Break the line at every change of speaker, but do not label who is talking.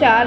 4